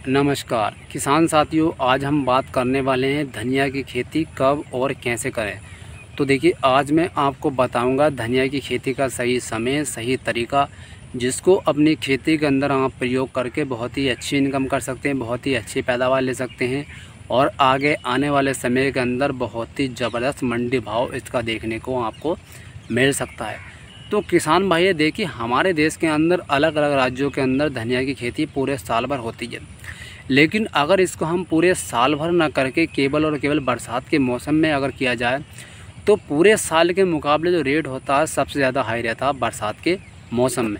नमस्कार किसान साथियों, आज हम बात करने वाले हैं धनिया की खेती कब और कैसे करें। तो देखिए, आज मैं आपको बताऊंगा धनिया की खेती का सही समय, सही तरीका, जिसको अपनी खेती के अंदर आप प्रयोग करके बहुत ही अच्छी इनकम कर सकते हैं, बहुत ही अच्छी पैदावार ले सकते हैं और आगे आने वाले समय के अंदर बहुत ही ज़बरदस्त मंडी भाव इसका देखने को आपको मिल सकता है। तो किसान भाई देखिए, हमारे देश के अंदर अलग अलग राज्यों के अंदर धनिया की खेती पूरे साल भर होती है, लेकिन अगर इसको हम पूरे साल भर ना करके केवल और केवल बरसात के मौसम में अगर किया जाए तो पूरे साल के मुकाबले जो रेट होता है सबसे ज़्यादा हाई रहता है बरसात के मौसम में।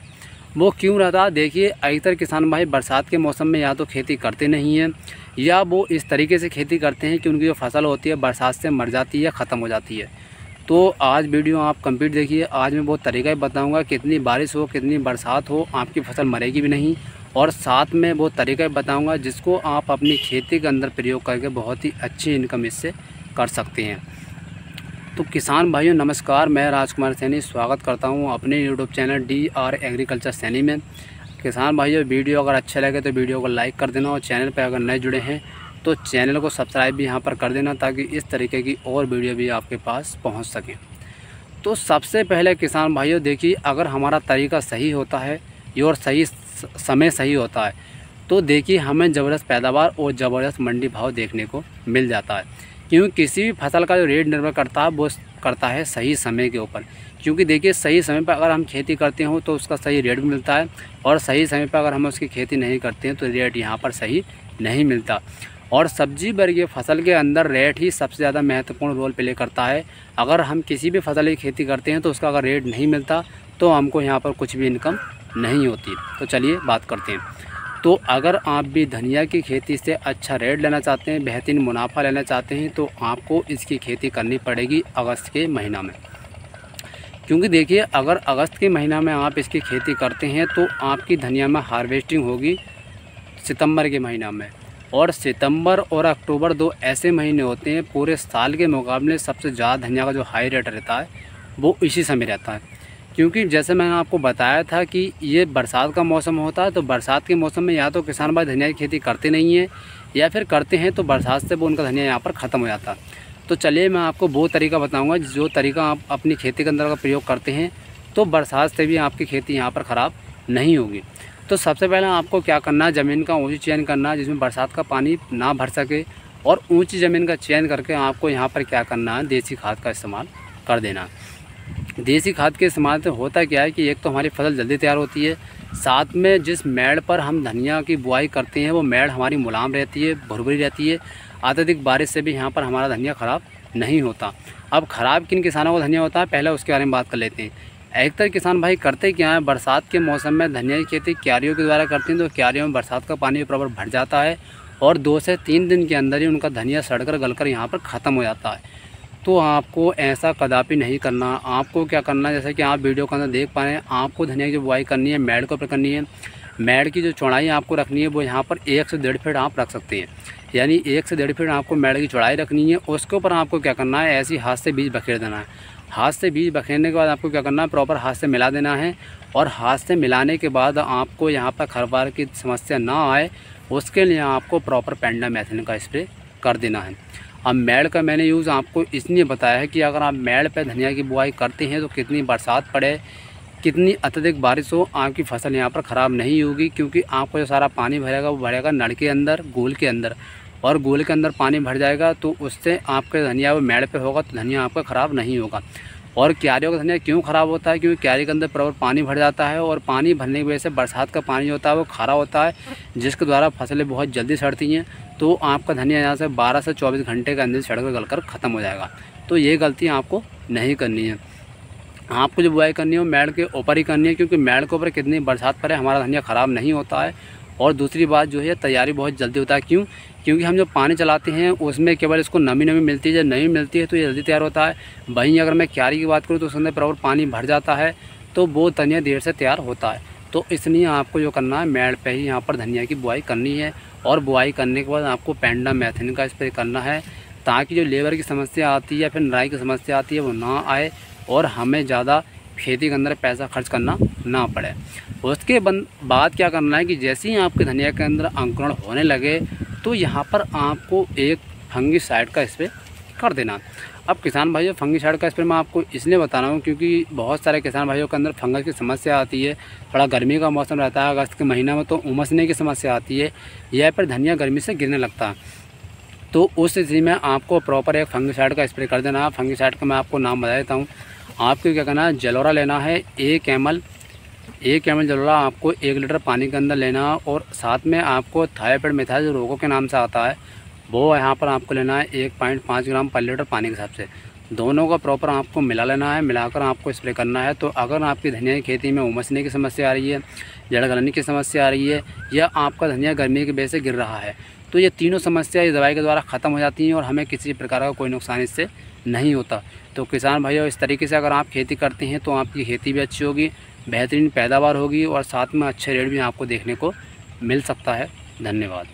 वो क्यों रहता है? देखिए, अधिकतर किसान भाई बरसात के मौसम में या तो खेती करते नहीं हैं या वो इस तरीके से खेती करते हैं कि उनकी जो फसल होती है बरसात से मर जाती है, ख़त्म हो जाती है। तो आज वीडियो आप कंप्लीट देखिए। आज मैं वो तरीका बताऊंगा, कितनी बारिश हो, कितनी बरसात हो, आपकी फसल मरेगी भी नहीं, और साथ में वो तरीका बताऊंगा जिसको आप अपनी खेती के अंदर प्रयोग करके बहुत ही अच्छी इनकम इससे कर सकते हैं। तो किसान भाइयों नमस्कार, मैं राजकुमार सैनी स्वागत करता हूं अपने YouTube channel DR agriculture Saini में। किसान भाइयों, वीडियो अगर अच्छा लगे तो वीडियो को लाइक कर देना और चैनल पर अगर नए जुड़े हैं तो चैनल को सब्सक्राइब भी यहां पर कर देना, ताकि इस तरीके की और वीडियो भी आपके पास पहुंच सकें। तो सबसे पहले किसान भाइयों देखिए, अगर हमारा तरीका सही होता है और सही समय सही होता है तो देखिए हमें ज़बरदस्त पैदावार और ज़बरदस्त मंडी भाव देखने को मिल जाता है। क्योंकि किसी भी फसल का जो रेट निर्भर करता है वो करता है सही समय के ऊपर। क्योंकि देखिए, सही समय पर अगर हम खेती करते हो तो उसका सही रेट भी मिलता है, और सही समय पर अगर हम उसकी खेती नहीं करते हैं तो रेट यहाँ पर सही नहीं मिलता। और सब्जी वर्गीय फसल के अंदर रेट ही सबसे ज़्यादा महत्वपूर्ण रोल प्ले करता है। अगर हम किसी भी फसल की खेती करते हैं तो उसका अगर रेट नहीं मिलता तो हमको यहाँ पर कुछ भी इनकम नहीं होती। तो चलिए बात करते हैं। तो अगर आप भी धनिया की खेती से अच्छा रेट लेना चाहते हैं, बेहतरीन मुनाफा लेना चाहते हैं, तो आपको इसकी खेती करनी पड़ेगी अगस्त के महीना में। क्योंकि देखिए, अगर अगस्त के महीना में आप इसकी खेती करते हैं तो आपकी धनिया में हार्वेस्टिंग होगी सितंबर के महीना में, और सितंबर और अक्टूबर दो ऐसे महीने होते हैं पूरे साल के मुकाबले सबसे ज़्यादा धनिया का जो हाई रेट रहता है वो इसी समय रहता है। क्योंकि जैसे मैंने आपको बताया था कि ये बरसात का मौसम होता है, तो बरसात के मौसम में या तो किसान भाई धनिया की खेती करते नहीं हैं, या फिर करते हैं तो बरसात से वो उनका धनिया यहाँ पर ख़त्म हो जाता है। तो चलिए मैं आपको वो तरीका बताऊँगा जो तरीका आप अपनी खेती के अंदर का प्रयोग करते हैं तो बरसात से भी आपकी खेती यहाँ पर ख़राब नहीं होगी। तो सबसे पहले आपको क्या करना है, ज़मीन का ऊंची चयन करना है जिसमें बरसात का पानी ना भर सके, और ऊंची ज़मीन का चयन करके आपको यहाँ पर क्या करना है, देसी खाद का इस्तेमाल कर देना। देसी खाद के इस्तेमाल से होता क्या है कि एक तो हमारी फसल जल्दी तैयार होती है, साथ में जिस मेड़ पर हम धनिया की बुआई करते हैं वो मेड़ हमारी मुलायम रहती है, भुरभुरी रहती है। अत्यधिक बारिश से भी यहाँ पर हमारा धनिया ख़राब नहीं होता। अब ख़राब किन किसानों का धनिया होता है, पहले उसके बारे में बात कर लेते हैं। अधिकतर किसान भाई करते क्या है, बरसात के मौसम में धनिया की खेती क्यारियों के द्वारा करते हैं, तो क्यारियों में बरसात का पानी बराबर भर जाता है और 2 से 3 दिन के अंदर ही उनका धनिया सड़कर गलकर यहाँ पर ख़त्म हो जाता है। तो आपको ऐसा कदापि नहीं करना। आपको क्या करना है, जैसे कि आप वीडियो के अंदर देख पा रहे हैं, आपको धनिया की बुआई करनी है, मेड़ के ऊपर करनी है। मेड़ की जो चौड़ाई आपको रखनी है वो यहाँ पर 1 से 1.5 फीट आप रख सकते हैं, यानी 1 से 1.5 फीट आपको मेड़ की चौड़ाई रखनी है। उसके ऊपर आपको क्या करना है, ऐसे ही हाथ से बीज बखेर देना है। हाथ से बीज बखेरने के बाद आपको क्या करना है, प्रॉपर हाथ से मिला देना है, और हाथ से मिलाने के बाद आपको यहाँ पर खरपतवार की समस्या ना आए उसके लिए आपको प्रॉपर पेंडामेथानिन का स्प्रे कर देना है। अब मेड़ का मैंने यूज़ आपको इसलिए बताया है कि अगर आप मेड़ पे धनिया की बुआई करते हैं तो कितनी बरसात पड़े, कितनी अत्यधिक बारिश हो, आपकी फसल यहाँ पर ख़राब नहीं होगी। क्योंकि आपको जो सारा पानी भरेगा वो भरेगा नल के अंदर, गोल के अंदर, और गोल के अंदर पानी भर जाएगा तो उससे आपके धनिया वो मेड़ पे होगा तो धनिया आपका ख़राब नहीं होगा। और क्यारियों का धनिया क्यों ख़राब होता है, क्योंकि क्यारी के अंदर प्रॉपर पानी भर जाता है, और पानी भरने की वजह से बरसात का पानी होता है वो खारा होता है, जिसके द्वारा फसलें बहुत जल्दी सड़ती हैं। तो आपका धनिया यहाँ से 12 से 24 घंटे के अंदर सड़कर गलकर ख़त्म हो जाएगा। तो ये गलती आपको नहीं करनी है। आपको जो बुआई करनी है वो मेड़ के ऊपर ही करनी है, क्योंकि मेड़ के ऊपर कितनी बरसात पड़े हमारा धनिया ख़राब नहीं होता है। और दूसरी बात जो है, तैयारी बहुत जल्दी होता है। क्यों? क्योंकि हम जो पानी चलाते हैं उसमें केवल इसको नमी मिलती है, जब नमी मिलती है तो ये जल्दी तैयार होता है। वहीं अगर मैं क्यारी की बात करूँ तो उसके अंदर प्रॉपर पानी भर जाता है तो वो धनिया देर से तैयार होता है। तो इसलिए आपको जो करना है, मेड़ पे ही यहाँ पर धनिया की बुआई करनी है, और बुआई करने के बाद आपको पेंडामेथानिन का स्प्रे करना है, ताकि जो लेबर की समस्या आती है या फिर नराई की समस्या आती है वो ना आए, और हमें ज़्यादा खेती के अंदर पैसा खर्च करना ना पड़े। उसके बाद क्या करना है कि जैसे ही आपके धनिया के अंदर अंकुरण होने लगे तो यहाँ पर आपको एक फंगिसाइड का स्प्रे कर देना। अब किसान भाइयों, फंगिसाइड का स्प्रे मैं आपको इसलिए बता रहा हूँ क्योंकि बहुत सारे किसान भाइयों के अंदर फंगस की समस्या आती है। थोड़ा गर्मी का मौसम रहता है, अगस्त के महीना में तो उमसने की समस्या आती है या फिर धनिया गर्मी से गिरने लगता है। तो उस स्थिति में आपको प्रॉपर एक फंगिसाइड का स्प्रे कर देना है। फंगिसाइड का मैं आपको नाम बता देता हूँ। आपको क्या करना है, जलोरा लेना है 1 ml जलोरा आपको 1 लीटर पानी के अंदर लेना है, और साथ में आपको थायोपेड मिथाइल जो रोगों के नाम से आता है वो यहाँ पर आपको लेना है 1.5 ग्राम पर लीटर पानी के हिसाब से। दोनों का प्रॉपर आपको मिला लेना है, मिलाकर आपको स्प्रे करना है। तो अगर आपकी धनिया की खेती में उमसने की समस्या आ रही है, जड़ गलने की समस्या आ रही है, या आपका धनिया गर्मी की वजह से गिर रहा है, तो ये तीनों समस्या इस दवाई के द्वारा ख़त्म हो जाती हैं और हमें किसी प्रकार का कोई नुकसान इससे नहीं होता। तो किसान भाइयों, इस तरीके से अगर आप खेती करते हैं तो आपकी खेती भी अच्छी होगी, बेहतरीन पैदावार होगी और साथ में अच्छे रेट भी आपको देखने को मिल सकता है। धन्यवाद।